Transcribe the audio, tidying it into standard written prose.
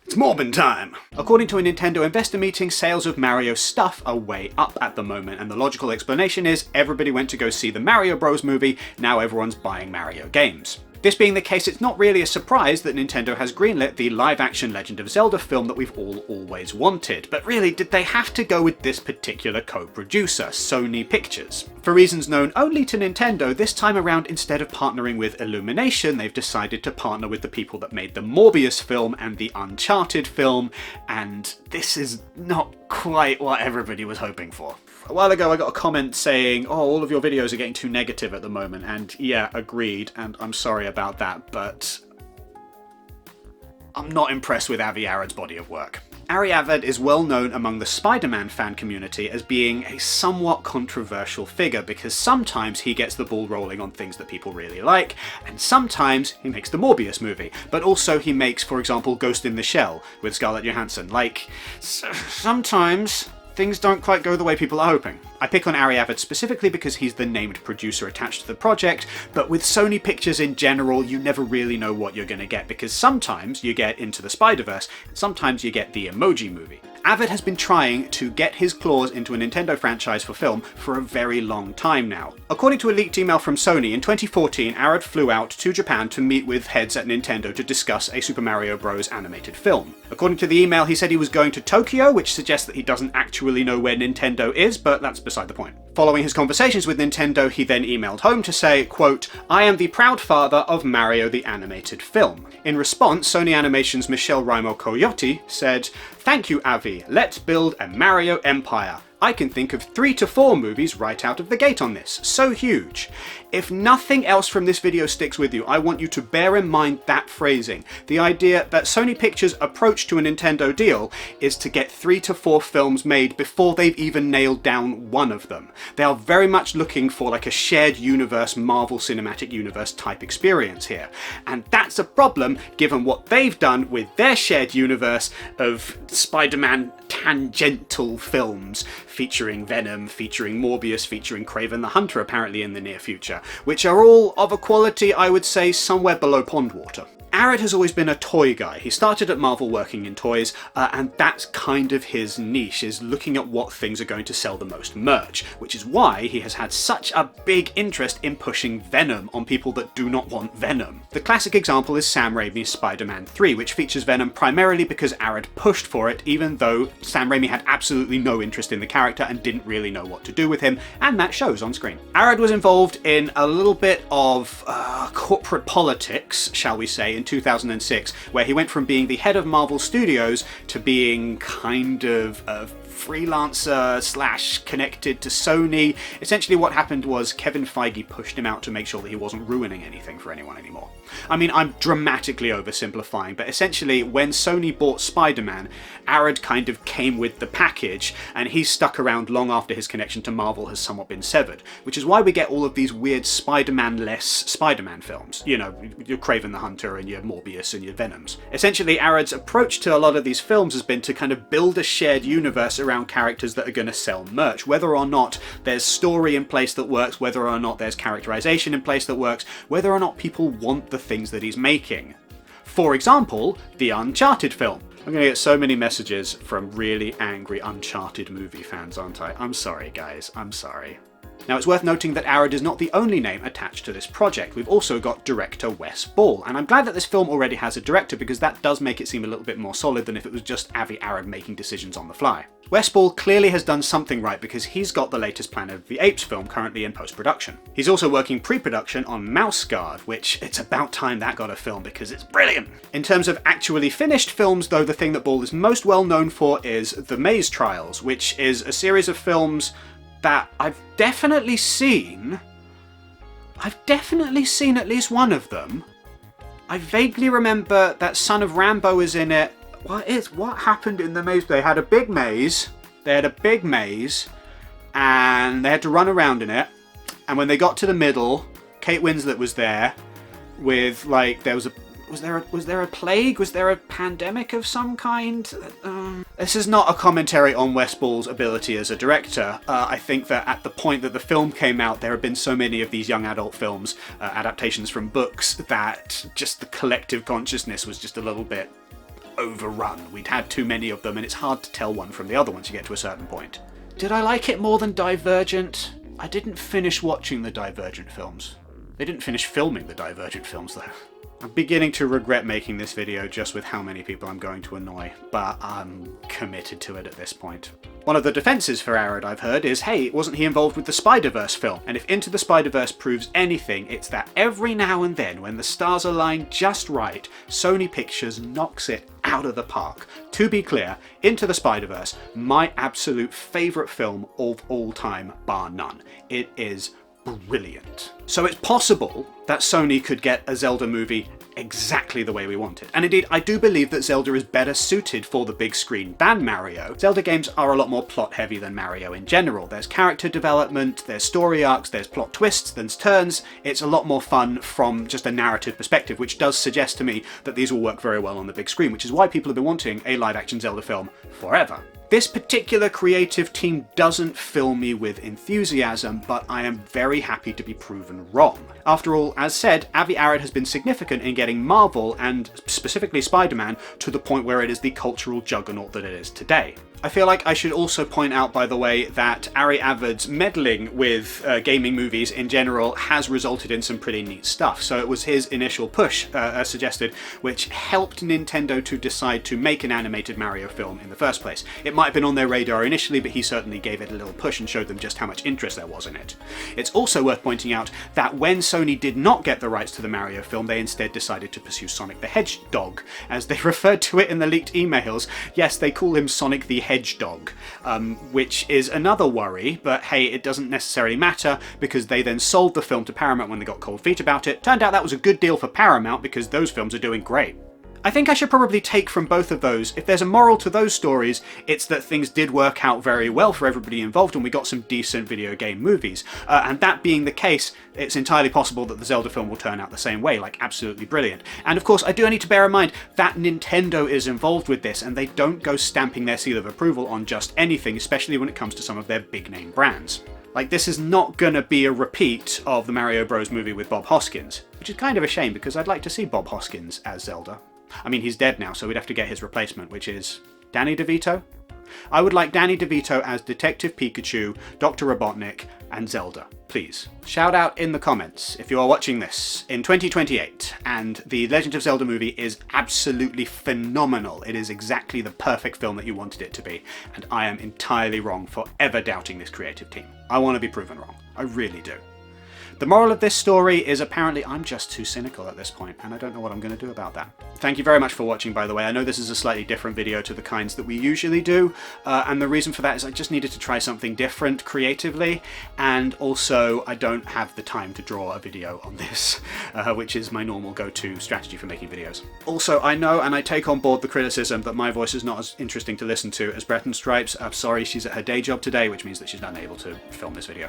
It's Morbin time! According to a Nintendo investor meeting, sales of Mario stuff are way up at the moment, and the logical explanation is everybody went to go see the Mario Bros movie, now everyone's buying Mario games. This being the case, it's not really a surprise that Nintendo has greenlit the live-action Legend of Zelda film that we've all always wanted. But really, did they have to go with this particular co-producer, Sony Pictures? For reasons known only to Nintendo, this time around, instead of partnering with Illumination, they've decided to partner with the people that made the Morbius film and the Uncharted film, and this is not quite what everybody was hoping for. A while ago I got a comment saying, oh, all of your videos are getting too negative at the moment, and yeah, agreed, and I'm sorry about that, but I'm not impressed with Avi Arad's body of work. Avi Arad is well known among the Spider-Man fan community as being a somewhat controversial figure because sometimes he gets the ball rolling on things that people really like, and sometimes he makes the Morbius movie, but also he makes, for example, Ghost in the Shell with Scarlett Johansson. Like, sometimes things don't quite go the way people are hoping. I pick on Avi Arad specifically because he's the named producer attached to the project, but with Sony Pictures in general, you never really know what you're going to get because sometimes you get Into the Spider-Verse, and sometimes you get the Emoji Movie. Arad has been trying to get his claws into a Nintendo franchise for film for a very long time now. According to a leaked email from Sony, in 2014, Arad flew out to Japan to meet with heads at Nintendo to discuss a Super Mario Bros. Animated film. According to the email, he said he was going to Tokyo, which suggests that he doesn't actually know where Nintendo is, but that's beside the point. Following his conversations with Nintendo, he then emailed home to say, quote, "I am the proud father of Mario the Animated Film." In response, Sony Animation's Michelle Raimo Coyote said, "Thank you, Avi. Let's build a Mario empire. I can think of 3 to 4 movies right out of the gate on this. So huge." If nothing else from this video sticks with you, I want you to bear in mind that phrasing. The idea that Sony Pictures' approach to a Nintendo deal is to get 3 to 4 films made before they've even nailed down one of them. They are very much looking for like a shared universe, Marvel Cinematic Universe type experience here. And that's a problem given what they've done with their shared universe of Spider-Man tangential films featuring Venom, featuring Morbius, featuring Kraven the Hunter apparently in the near future, which are all of a quality I would say somewhere below pond water. Arad has always been a toy guy. He started at Marvel working in toys, and that's kind of his niche, is looking at what things are going to sell the most merch, which is why he has had such a big interest in pushing Venom on people that do not want Venom. The classic example is Sam Raimi's Spider-Man 3, which features Venom primarily because Arad pushed for it, even though Sam Raimi had absolutely no interest in the character and didn't really know what to do with him, and that shows on screen. Arad was involved in a little bit of corporate politics, shall we say, in 2006, where he went from being the head of Marvel Studios to being kind of a freelancer slash connected to Sony. Essentially what happened was Kevin Feige pushed him out to make sure that he wasn't ruining anything for anyone anymore. I mean, I'm dramatically oversimplifying, but essentially when Sony bought Spider-Man, Arad kind of came with the package, and he's stuck around long after his connection to Marvel has somewhat been severed, which is why we get all of these weird Spider-Man-less Spider-Man films. You know, your Kraven the Hunter and your Morbius and your Venoms. Essentially, Arad's approach to a lot of these films has been to kind of build a shared universe around characters that are going to sell merch, whether or not there's story in place that works, whether or not there's characterization in place that works, whether or not people want the things that he's making. For example, the Uncharted film. I'm going to get so many messages from really angry Uncharted movie fans, aren't I? I'm sorry, guys. I'm sorry. Now, it's worth noting that Arad is not the only name attached to this project. We've also got director Wes Ball, and I'm glad that this film already has a director because that does make it seem a little bit more solid than if it was just Avi Arad making decisions on the fly. Wes Ball clearly has done something right because he's got the latest Planet of the Apes film currently in post-production. He's also working pre-production on Mouse Guard, which it's about time that got a film because it's brilliant. In terms of actually finished films though, the thing that Ball is most well known for is The Maze Trials, which is a series of films that I've definitely seen at least one of them. I vaguely remember that Son of Rambo is in it. What happened in the maze? They had a big maze, and they had to run around in it, and when they got to the middle, Kate Winslet was there with, like, was there a plague? Was there a pandemic of some kind? This is not a commentary on Wes Ball's ability as a director. I think that at the point that the film came out, there have been so many of these young adult films, adaptations from books, that just the collective consciousness was just a little bit overrun. We'd had too many of them, and it's hard to tell one from the other once you get to a certain point. Did I like it more than Divergent? I didn't finish watching the Divergent films. They didn't finish filming the Divergent films, though. I'm beginning to regret making this video just with how many people I'm going to annoy, but I'm committed to it at this point. One of the defences for Arad I've heard is, hey, wasn't he involved with the Spider-Verse film? And if Into the Spider-Verse proves anything, it's that every now and then, when the stars align just right, Sony Pictures knocks it out of the park. To be clear, Into the Spider-Verse, my absolute favourite film of all time, bar none. It is brilliant. So it's possible that Sony could get a Zelda movie exactly the way we want it. And indeed, I do believe that Zelda is better suited for the big screen than Mario. Zelda games are a lot more plot heavy than Mario in general. There's character development, there's story arcs, there's plot twists, there's turns. It's a lot more fun from just a narrative perspective, which does suggest to me that these will work very well on the big screen, which is why people have been wanting a live action Zelda film forever. This particular creative team doesn't fill me with enthusiasm, but I am very happy to be proven wrong. After all, as said, Avi Arad has been significant in getting Marvel, and specifically Spider-Man, to the point where it is the cultural juggernaut that it is today. I feel like I should also point out, by the way, that Ari Avid's meddling with gaming movies in general has resulted in some pretty neat stuff. So it was his initial push, as suggested, which helped Nintendo to decide to make an animated Mario film in the first place. It might have been on their radar initially, but he certainly gave it a little push and showed them just how much interest there was in it. It's also worth pointing out that when Sony did not get the rights to the Mario film, they instead decided to pursue Sonic the Hedgehog, as they referred to it in the leaked emails. Yes, they call him Sonic the Hedgehog, which is another worry, but hey, it doesn't necessarily matter because they then sold the film to Paramount when they got cold feet about it. Turned out that was a good deal for Paramount because those films are doing great. I think I should probably take from both of those, if there's a moral to those stories, it's that things did work out very well for everybody involved and we got some decent video game movies. And that being the case, it's entirely possible that the Zelda film will turn out the same way, like absolutely brilliant. And of course, I do need to bear in mind that Nintendo is involved with this and they don't go stamping their seal of approval on just anything, especially when it comes to some of their big name brands. Like, this is not gonna be a repeat of the Mario Bros movie with Bob Hoskins, which is kind of a shame because I'd like to see Bob Hoskins as Zelda. I mean, he's dead now, so we'd have to get his replacement, which is Danny DeVito? I would like Danny DeVito as Detective Pikachu, Dr. Robotnik, and Zelda, please. Shout out in the comments if you are watching this in 2028 and the Legend of Zelda movie is absolutely phenomenal. It is exactly the perfect film that you wanted it to be, and I am entirely wrong for ever doubting this creative team. I want to be proven wrong. I really do. The moral of this story is apparently I'm just too cynical at this point, and I don't know what I'm going to do about that. Thank you very much for watching, by the way. I know this is a slightly different video to the kinds that we usually do, and the reason for that is I just needed to try something different creatively, and also I don't have the time to draw a video on this, which is my normal go-to strategy for making videos. Also, I know and I take on board the criticism that my voice is not as interesting to listen to as Breton Stripes. I'm sorry, she's at her day job today, which means that she's not able to film this video.